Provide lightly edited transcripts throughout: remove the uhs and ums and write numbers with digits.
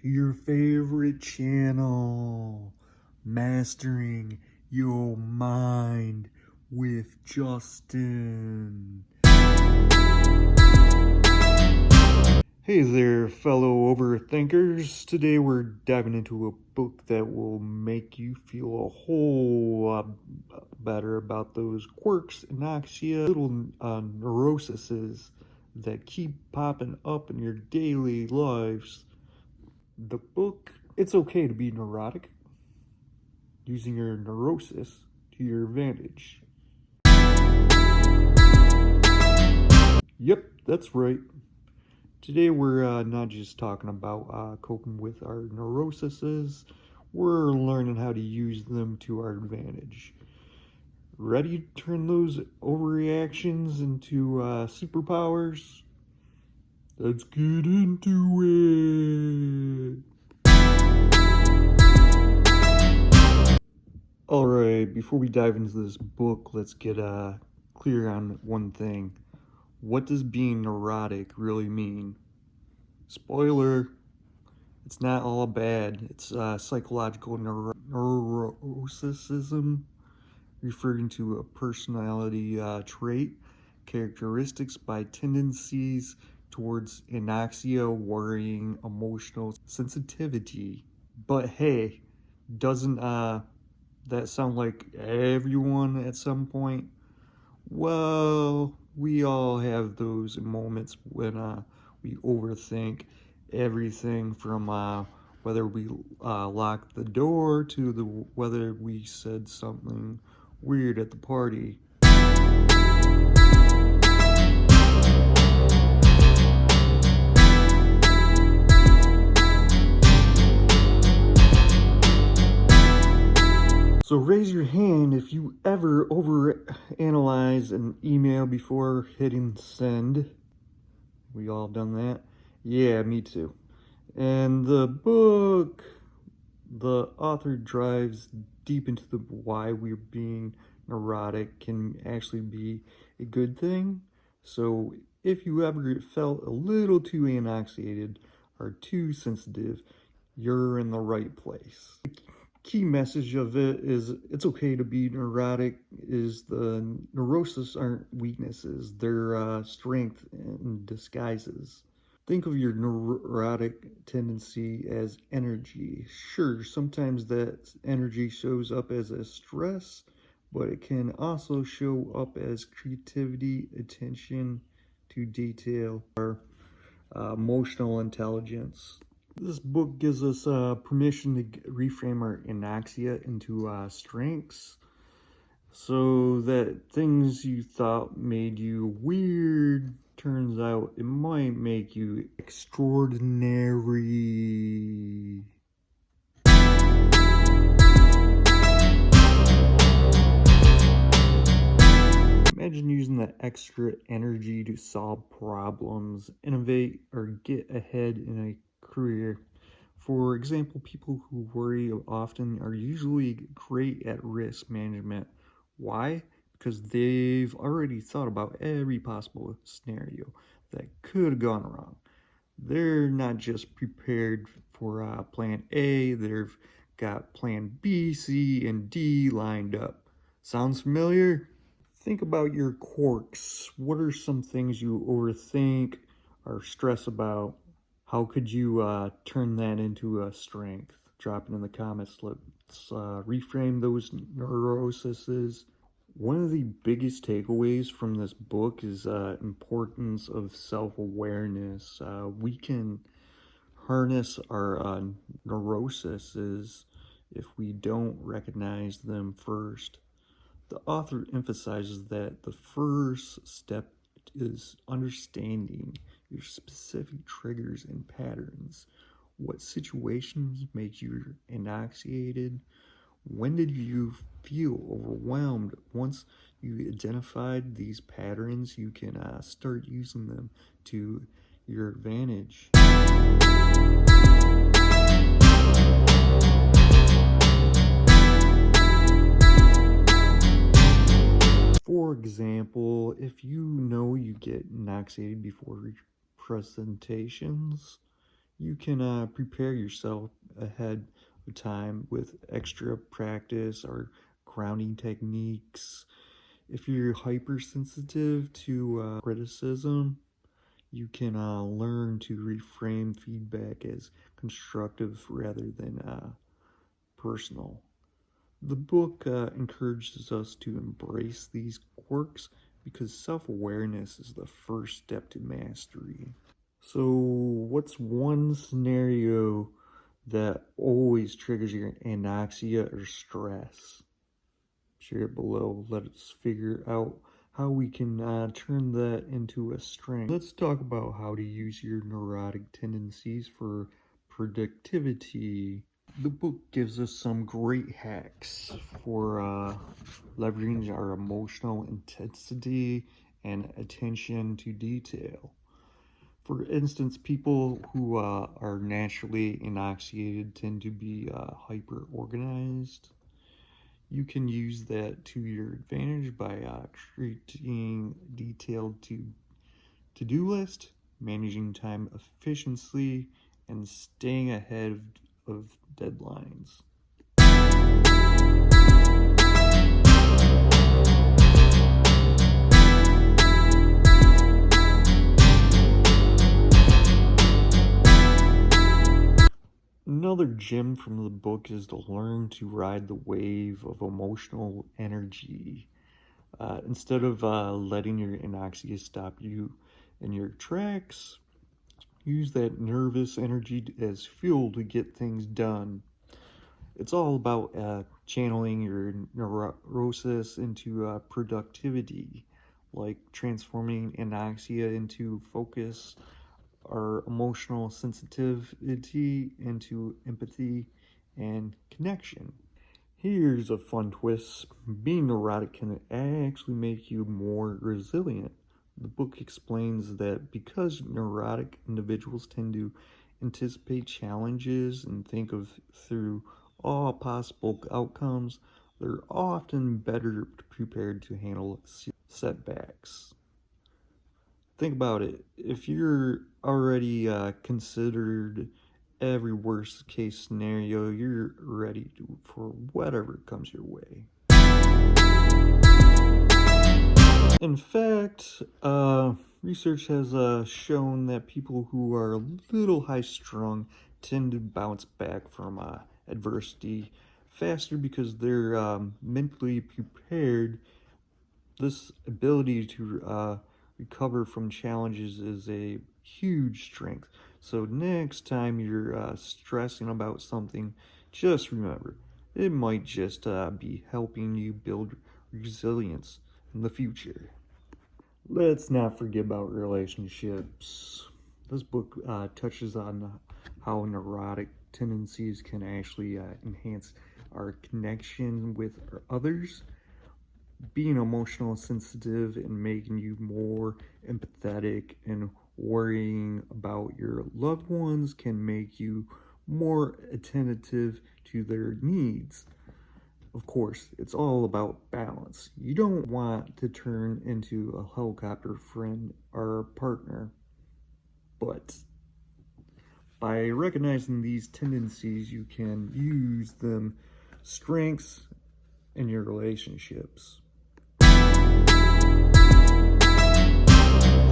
to your favorite channel, Mastering Your Mind with Justin. Hey there, fellow overthinkers. Today we're diving into a book that will make you feel a whole lot better about those quirks, anoxia, little neuroses that keep popping up in your daily lives. The book, It's Okay to Be Neurotic, using your neurosis to your advantage. Yep, that's right. Today we're not just talking about coping with our neuroses, we're learning how to use them to our advantage. Ready to turn those overreactions into superpowers? Let's get into it! Alright, before we dive into this book, let's get clear on one thing. What does being neurotic really mean? Spoiler, it's not all bad. It's psychological neuroticism, referring to a personality trait, characteristics by tendencies towards anoxia, worrying, emotional sensitivity. But hey, doesn't that sound like everyone at some point? Well, we all have those moments when we overthink everything from whether we locked the door to whether we said something weird at the party. So raise your hand if you ever overanalyze an email before hitting send. We all done that? Yeah, me too. And the book, the author drives deep into the why we're being neurotic can actually be a good thing. So if you ever felt a little too anoxiated or too sensitive, you're in the right place. Key message of it is it's okay to be neurotic. Is the neuroses aren't weaknesses, they're strength in disguises. Think of your neurotic tendency as energy. Sure, sometimes that energy shows up as a stress, but it can also show up as creativity, attention to detail, or emotional intelligence. This book gives us permission to reframe our anoxia into strengths, so that things you thought made you weird, turns out it might make you extraordinary. Imagine using that extra energy to solve problems, innovate, or get ahead in a career. For example, people who worry often are usually great at risk management. Why? Because they've already thought about every possible scenario that could have gone wrong. They're not just prepared for plan A, they've got plan B, C, and D lined up. Sounds familiar? Think about your quirks. What are some things you overthink or stress about? How could you turn that into a strength? Drop it in the comments. Let's reframe those neuroses. One of the biggest takeaways from this book is importance of self-awareness. We can harness our neuroses if we don't recognize them first. The author emphasizes that the first step is understanding your specific triggers and patterns. What situations make you anoxiated? When did you feel overwhelmed? Once you identified these patterns, you can start using them to your advantage. For example, if you know you get anoxiated before presentations, You can prepare yourself ahead of time with extra practice or grounding techniques. If you're hypersensitive to criticism, you can learn to reframe feedback as constructive rather than personal. The book encourages us to embrace these quirks because self awareness is the first step to mastery. So, what's one scenario that always triggers your anoxia or stress? Share it below. Let us figure out how we can turn that into a strength. Let's talk about how to use your neurotic tendencies for productivity. The book gives us some great hacks for leveraging our emotional intensity and attention to detail. For instance, people who are naturally inoculated tend to be hyper organized. You can use that to your advantage by creating detailed to-do list, managing time efficiently, and staying ahead of deadlines. Another gem from the book is to learn to ride the wave of emotional energy. Instead of letting your anoxia stop you in your tracks, use that nervous energy as fuel to get things done. It's all about channeling your neurosis into productivity, like transforming anoxia into focus, our emotional sensitivity into empathy and connection. Here's a fun twist. Being neurotic can actually make you more resilient. The book explains that because neurotic individuals tend to anticipate challenges and think of through all possible outcomes, they're often better prepared to handle setbacks. Think about it. If you're already considered every worst case scenario, you're ready for whatever comes your way. In fact, research has shown that people who are a little high strung tend to bounce back from adversity faster because they're mentally prepared. This ability to recover from challenges is a huge strength. So, next time you're stressing about something, just remember it might just be helping you build resilience in the future. Let's not forget about relationships. This book touches on how neurotic tendencies can actually enhance our connection with others. Being emotional sensitive and making you more empathetic and worrying about your loved ones can make you more attentive to their needs. Of course, it's all about balance. You don't want to turn into a helicopter friend or partner, but by recognizing these tendencies, you can use them strengths in your relationships.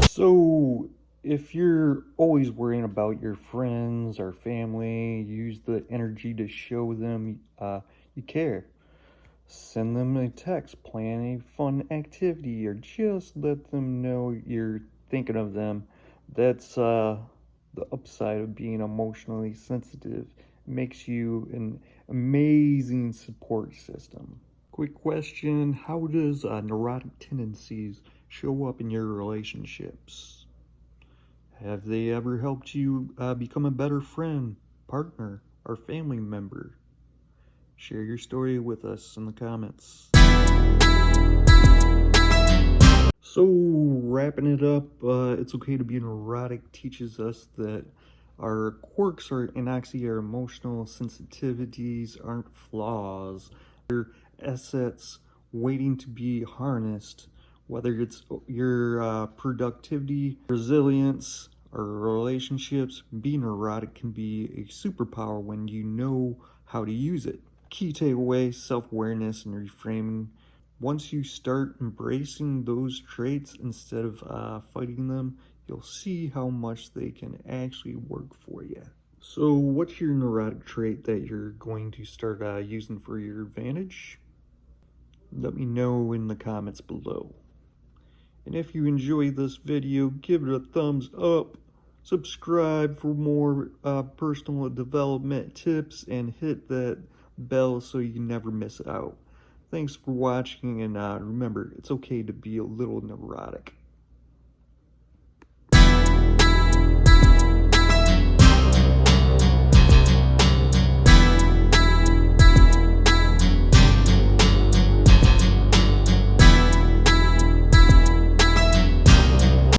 So, if you're always worrying about your friends or family, use the energy to show them you care. Send them a text, plan a fun activity, or just let them know you're thinking of them. That's the upside of being emotionally sensitive. It makes you an amazing support system. Quick question: how does neurotic tendencies show up in your relationships? Have they ever helped you become a better friend, partner, or family member? Share your story with us in the comments. So, wrapping it up, It's Okay to Be Neurotic teaches us that our quirks or anoxia, our emotional sensitivities aren't flaws. They're assets waiting to be harnessed, whether it's your productivity, resilience, our relationships, being neurotic can be a superpower when you know how to use it. Key takeaway: self awareness and reframing. Once you start embracing those traits instead of fighting them, you'll see how much they can actually work for you. So, what's your neurotic trait that you're going to start using for your advantage? Let me know in the comments below. And if you enjoyed this video, give it a thumbs up, subscribe for more personal development tips, and hit that bell so you never miss out. Thanks for watching, and remember, it's okay to be a little neurotic.